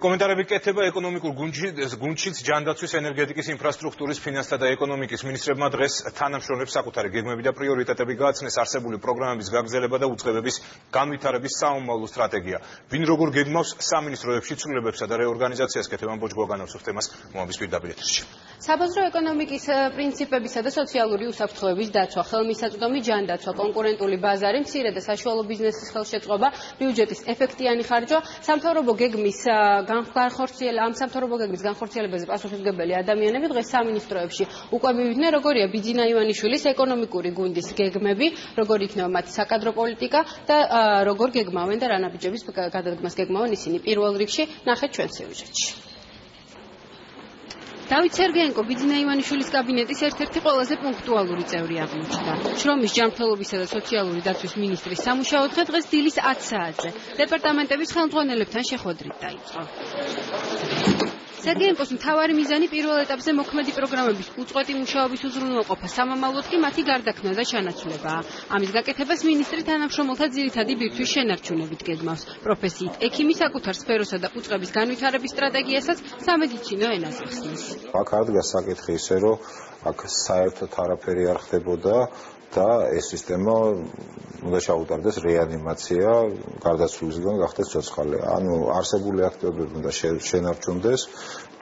კომენტარები კეთება ეკონომიკურ გუნდშიც ჯანდაცვის ენერგეტიკის ინფრასტრუქტურის ფინანსთა და ეკონომიკის მინისტრებმა დღეს თანამშრომლებს საკუთარი გეგმები და პრიორიტეტები გააცნეს არსებული პროგრამების გაგრძელება და უწყებების განვითარების საომავლო სტრატეგია. ვინ როგორ გეგმავს სამინისტროებში ცვლილებებსა და რეორგანიზაციას კეთებამ ბოჯგოგანოვს თემას მომავალ პირდაპირ ეთერში. საბაზრო ეკონომიკის პრინციპებისა და სოციალური უსაფრთხოების დაცვა, ხელმისაწვდომი ჯანდაცვა, კონკურენტული ბაზარი, მცირე და საშუალო ბიზნესის ხელშეწყობა, ბიუჯეტის ეფექტიანი ხარჯვა, სამთავრობო გეგმის განხორციელებაზე პასუხისმგებელი ადამიანები დღეს სამინისტროებში უკვე მივიდნენ, როგორია ბიძინა ივანიშვილის ეკონომიკური გუნდის გეგმები, როგორ იქნება მათი საკადრო პოლიტიკა და როგორ გეგმავენ და რა ნაბიჯების გადადგმას გეგმავენ ისინი. პირველ რიგში ნახეთ ჩვენ სიუჟეტში. დავით სერგეენკო ბიძინა ივანიშვილის კაბინეტის ერთ-ერთი ყველაზე პუნქტუალური წევრი აღმოჩნდა. შრომის ჯანმრთელობისა და სოციალური დაცვის მინისტრის სამუშაო დღე დღეს დილის 10 საათზე დეპარტამენტების ხელმძღვანელებთან შეხვედრით დაიწყო. სერგეენკოს მთავარი მიზანი პირველ ეტაპზე მოქმედი პროგრამების უწყვეტი მუშაობის უზრუნველყოფა, სამომავლოდ კი მათი გარდაქმნა და ჩანაცვლებაა. ამის გაკეთებას მინისტრი თანამშრომელთა ძირითადი ბირთვის შენარჩუნებით გეგმავს. პროფესიით ექიმი საკუთარ სფეროსა და უწყების განვითარების სტრატეგიასაც სამედიცინო ენაზე ხსნის. აქ ადგას საკითხი ისე, რომ აქ საერთოდ არაფერი არ ხდებოდა და ეს სისტემა უნდა ჩაუტარდეს რეანიმაცია, გარდაცვლილისგან გახდეს ცოცხალი. ანუ არსებული აქტივობები უნდა შენარჩუნდეს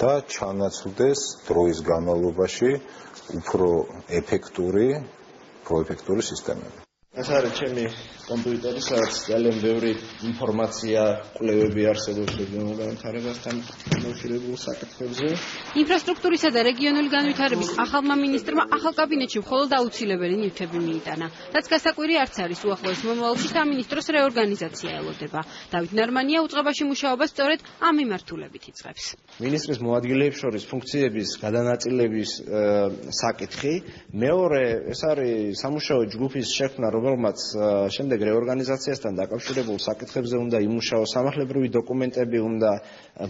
და ჩანაცვლდეს დროის განმავლობაში უფრო ეფექტური სისტემები. ეს არის ჩემი კომპიუტერი, სადაც ძალიან ბევრი ინფორმაცია, კვლევები არსებობს რეგიონულ განვითარებასთან დაკავშირებულ საკითხებზე. ინფრასტრუქტურისა და რეგიონული განვითარების ახალმა მინისტრმა ახალ კაბინეტში მხოლოდ აუცილებელი ნივთები მიიტანა. რაც გასაკვირი არც არის, უახლოეს მომავალში სამინისტროს რეორგანიზაცია ელოდება. დავით ნარმანია უწყებაში მუშაობას სწორედ ამ მიმართულებით იწყებს. მინისტრის მოადგილეებს შორის ფუნქციების გადანაწილების საკითხი, მეორე ეს არის სამუშაო ჯგუფის შექმნა, რომელმაც შემდეგ რეორგანიზაციასთან დაკავშირებულ საკითხებზე უნდა იმუშაოს, სამართლებრივი დოკუმენტები უნდა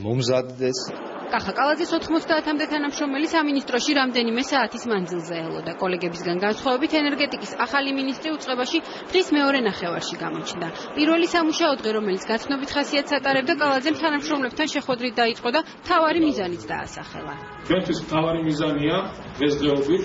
მომზადდეს. კახა კალაძის 90-მდე თანამშრომელი სამინისტროში რამდენიმე საათის მანძილზე ელოდა. კოლეგებისგან განსხვავებით ენერგეტიკის ახალი მინისტრი უწყებაში დღის მეორე ნახევარში გამოჩნდა. პირველი სამუშაო დღე, რომელიც გაცნობით ხასიათს ატარებდა, კალაძემ თანამშრომლებთან შეხვედრით დაიწყო და მთავარი მიზანიც დაასახელა. ჩვენთვის მთავარი მიზანია დღესდღეობით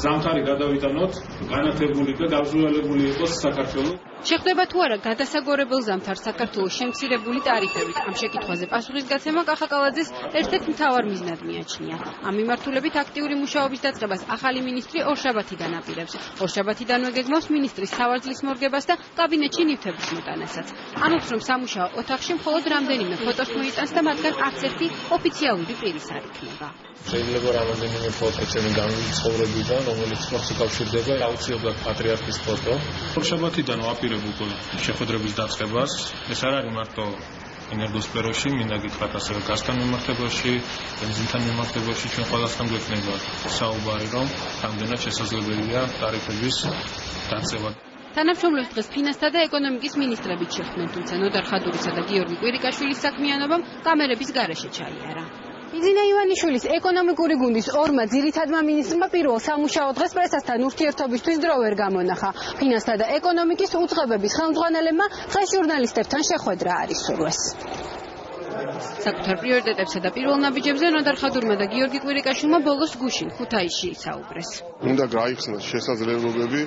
ზამთარი გადავიტანოთ, განათებული და გავზრუნველებული იყოს საქართველო. შეხვდება თუ არა გადასაგორებელ ზამთარს საქართველოს შემცირებული ტარიფებით. ამ შეკითხვაზე პასუხისგაცემა კახა კალაძეს ერთ-ერთ მთავარ მიზნად მიაჩნია. ამ მიმართულებით აქტიური მუშაობის დაწყებას ახალი მინისტრი ორშაბათიდან აპირებს. ორშაბათიდანვე გეგმავს მინისტრის სავარძლის მორგებას და კაბინეტში ნივთების მოტანასაც. ამობს, რომ სამუშაო ოთახში მხოლოდ რამდენიმე ფოტოს მოიტანს და მათგან არც ერთი ოფიციალური პირის არ იქნება. შეიძლება რამოდენიმე ფოტო ჩემი განმცხოვრებიდან, რომელიც მოხს უკავშირდება აუცილებლად პატრიარქის ფოტო. ორშაბათიდან ვაპირებ უკვე შეხვედრების დაწყებას. ეს არ არის მარტო ენერგოსფეროში, მინდა გითხრათ ასევე გაზთან მიმართებაში, ბენზინთან მიმართებაში ჩვენ ყველასთან გვექნება საუბარი, რომ რამდენად შესაძლებელია ტარიფების დაწევა. თანამშრომლებს დღეს ფინანსთა და ეკონომიკის მინისტრებით შეხვდნენ, თუმცა ნოდარ ხადურისა და გიორგი კვირიკაშვილის საქმიანობამ კამერების გარეშე ჩაიარა. ბიძინა ივანიშვილის ეკონომიკური გუნდის ორმა ძირითადმა მინისტრმა პირველ სამუშაო დღეს პრესასთან ურთიერთობისთვის დრო ვერ გამონახა. ფინანსთა და ეკონომიკის უწყებების ხელმძღვანელებმა დღეს ჟურნალისტებთან შეხვედრა არ ისურვეს. საკუთარ პრიორიტეტებსა და პირველ ნაბიჯებზე ნოდარ ხადურმა და გიორგი კვირიკაშვილმა ბოლოს გუშინ ქუთაისში ისაუბრეს. უნდა გაიხსნას შესაძლებლობები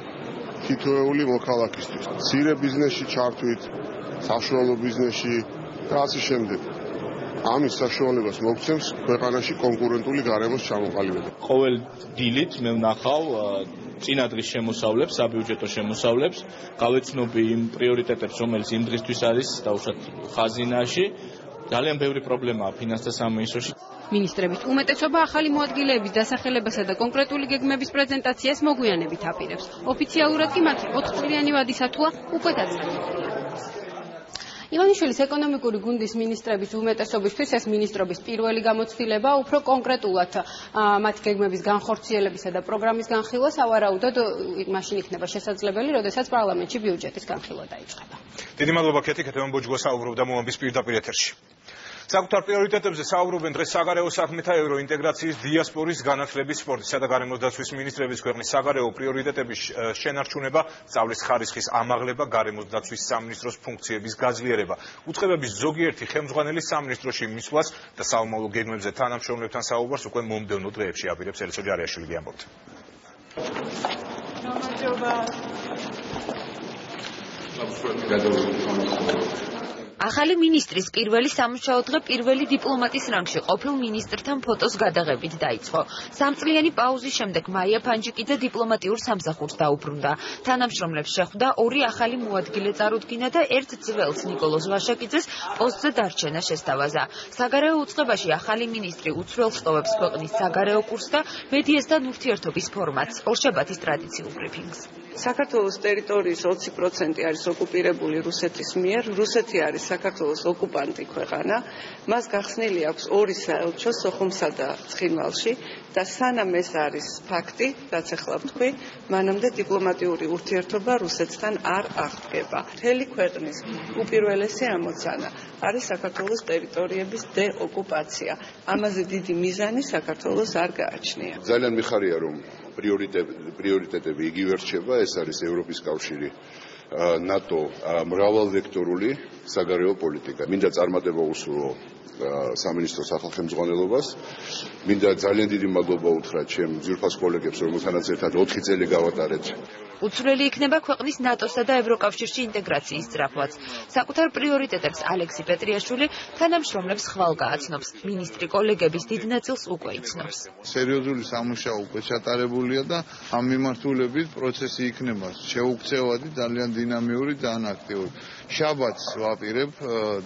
თითოეული მოქალაქისთვის. მცირე ბიზნესში ჩართვით, საშუალო ბიზნესში და ასე შემდეგ. ამის საშუალებას მოგცემს ქვეყანაში კონკურენტული გარემოს ჩამოყალიბება. ყოველ დილით მე ვნახავ წინადღის შემოსავლებს, საბიუჯეტო შემოსავლებს, გავეცნობი იმ პრიორიტეტებს, რომელიც იმ დღისთვის არის დაუშვათ ხაზინაში. ძალიან ბევრი პრობლემაა ფინანსთა სამინისტროში. მინისტრების უმეტესობა ახალი მოადგილეების დასახელებასა და კონკრეტული გეგმების პრეზენტაციას მოგვიანებით აპირებს. ოფიციალურად კი მათი 4 წლიანი ვადისათვლა უკვე დაწყებულია. ივანიშვილის ეკონომიკური გუნდის მინისტრების უმეტესობისთვის ეს მინისტრობის პირველი გამოცდილება უფრო კონკრეტულად მათი გეგმების განხორციელებისა და პროგრამის განხილვა სავარაუდოდ მაშინ იქნება შესაძლებელი, როდესაც პარლამენტში ბიუჯეტის განხილვა დაიწყება. დიდი მადლობა ქეთი, ქეთევან ბოჯგო საუბრობდა მომავალ პირდაპირ ეთერში. საკუთარ პრიორიტეტებზე საუბრობენ დღეს საგარეო საქმეთა ევროინტეგრაციის, დიასპორის, განათლების, სპორტისა და გარემოს დაცვის მინისტრების ქვეყნის საგარეო პრიორიტეტების შენარჩუნება, სწავლის ხარისხის ამაღლება, გარემოს დაცვის სამინისტროს ფუნქციების გაძლიერება. უწყებების ზოგიერთი ხელმძღვანელი სამინისტროში მისვლას და საომავლო გეგმებზე თანამშრომლებთან საუბარს უკვე მომდევნო დღეებში აპირებს ელისო ჯარიაშვილი გიამბობთ. ახალი მინისტრის პირველი სამუშაო დღე პირველი დიპლომატის რანგში ყოფილ მინისტრთან ფოტოს გადაღებით დაიწყო. სამწლიანი პაუზის შემდეგ მაია ფანჯიკიძე დიპლომატიურ სამსახურს დაუბრუნდა. თანამშრომლებს შეხვდა ორი ახალი მოადგილე წარუდგინა და ერთ ძველს ნიკოლოზ ვაშაკიძეს პოსტზე დარჩენა შესთავაზა. საგარეო უწყებაში ახალი მინისტრი უცვლელს ტოვებს ქვეყნის საგარეო კურსს და მედიასთან ურთიერთობის ფორმატს, ორშაბათის ტრადიციულ ბრიფინგს. საქართველოს ტერიტორიის 20% არის ოკუპირებული რუსეთის მიერ. რუსეთი არის საქართველოს ოკუპანტი ქვეყანა. მას გახსნილი აქვს ორი საელჩო სოხუმსა და ცხინვალში და სანამ ეს არის ფაქტი, რაც ახლა ვთქვი, მანამდე დიპლომატიური ურთიერთობა რუსეთთან არ აღდგება. მთელი ქვეყნის უპირველესი ამოცანა არის საქართველოს ტერიტორიების დეოკუპაცია. ამაზე დიდი მიზანი საქართველოს არ გააჩნია. ძალიან მიხარია, რომ პრიორიტეტები იგივე რჩება, ეს არის ევროპის კავშირი, ნატო, მრავალვექტორული საგარეო პოლიტიკა. მინდა წარმატება უსურვო სამინისტროს ახალ ხელმძღვანელობას. მინდა ძალიან დიდი მადლობა უთხრა ჩემ ძვირფას კოლეგებს, რომელთანაც ერთად 4 წელი გავატარეთ. უცვლელი იქნება ქვეყნის ნატოსა და ევროკავშირში ინტეგრაციის სწრაფვაც. საკუთარ პრიორიტეტებს ალექსი პეტრიაშვილი თანამშრომლებს ხვალ გააცნობს. მინისტრი კოლეგების დიდ ნაწილს უკვე იცნობს. სერიოზული სამუშაო უკვე ჩატარებულია და ამ მიმართულებით პროცესი იქნება შეუქცევადი, ძალიან დინამიური და აქტიური. შაბათს ვაპირებ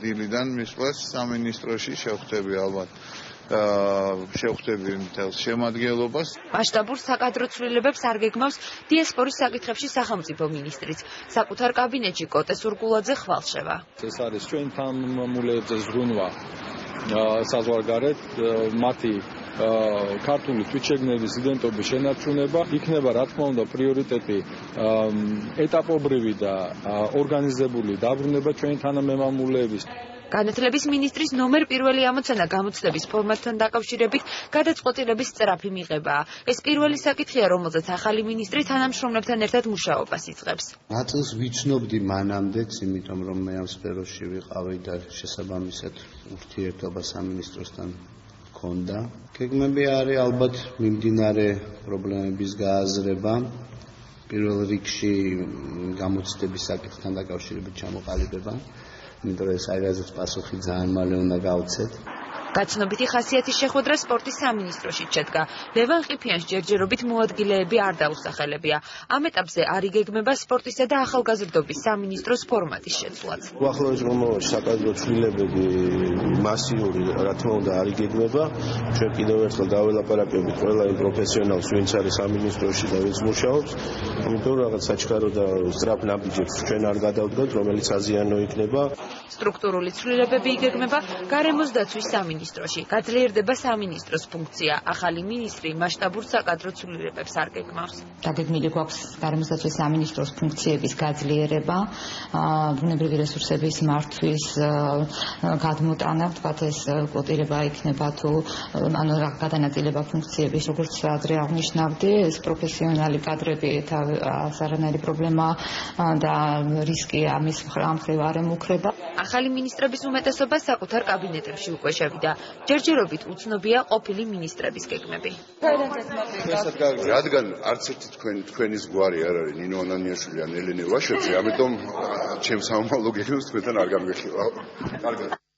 დილიდან მისვლას სამინისტროში შევხვდები ალბათ. შევხვდები მთელს შემადგენლობას. მასშტაბურ საკადრო ცვლილებებს არ გეგმავს დიასპორის საკითხებში სახელმწიფო მინისტრიც. საკუთარ კაბინეტში კოტე სურგულაძე ხვალშევა. ეს არის ჩვენ თანამამულეებზე ზრუნვა საზღვარგარეთ, მათი ქართული თვითშეგნების იდენტობის შენარჩუნება იქნება, რა თქმა უნდა, პრიორიტეტი ეტაპობრივი და ორგანიზებული დაბრუნება ჩვენი თანამემამულეების. განათლების მინისტრის ნომერ პირველი ამოცანა გამოცდების ფორმატთან დაკავშირებით გადაწყვეტილების სწრაფი მიღებაა. ეს პირველი საკითხია, რომელზეც ახალი მინისტრი თანამშრომლებთან ერთად მუშაობას იწყებს. ნაწილს ვიცნობდი მანამდეც, იმიტომ რომ მე ამ სფეროში ვიყავი და შესაბამისად ურთიერთობა სამინისტროსთან ჰქონდა. გეგმები არის ალბათ მიმდინარე პრობლემების გააზრება. პირველ რიგში გამოცდების საკითხთან დაკავშირებით ჩამოყალიბება. იმიტომ რომ ეს აირაზეც პასუხი ძალიან მალე უნდა გავცეთ. გაცნობითი ხასიათის შეხვედრა სპორტის სამინისტროში შედგა. ლევან ყიფიანს ჯერჯერობით მოადგილეები არ დაუსახელებია. ამ ეტაპზე არ იგეგმება სპორტისა და ახალგაზრდობის სამინისტროს ფორმატის შეცვლაც. უახლოეს რომელში საკადრო ცვლილებები მასიური, რა თქმა უნდა, არ იგეგმება. ჩვენ კიდევ ერთხელ დაველაპარაკებით ყველა იმ პროფესიონალს, ვინც არის სამინისტროში და ვინც მუშაობს. იმიტომ რომ რაღაც საჩქარო და სწრაფ ნაბიჯებს ჩვენ არ გადავდგათ, რომელიც აზიანო იქნება. სტრუქტურული ცვლილებები იგეგმება გარემოს დაცვის სამინისტროში. გაძლიერდება სამინისტროს ფუნქცია. ახალი მინისტრი მასშტაბურ საკადრო ცვლილებებს არ გეგმავს. დაგეგმილი გვაქვს გარემოს დაცვის სამინისტროს ფუნქციების გაძლიერება, ბუნებრივი რესურსების მართვის გადმოტანა, ვთქვათ, ეს კოტირება იქნება თუ ანუ გადანაწილება ფუნქციების, როგორც ადრე აღნიშნავდი, ეს პროფესიონალი კადრები არანაირი პრობლემა და რისკი ამის მხრივ არ ემუქრება. ახალი მინისტრების უმეტესობა საკუთარ კაბინეტებში უკვე შევიდა. ჯერჯერობით უცნობია ყოფილი მინისტრების გეგმები. რადგან არც ერთი თქვენის გვარი არ არის ნინო ანანიაშვილი ან ელენე ვაშოძე, ამიტომ ჩემს საომავლო გეგმებს თქვენთან არ გამგეხილავ. კარგად.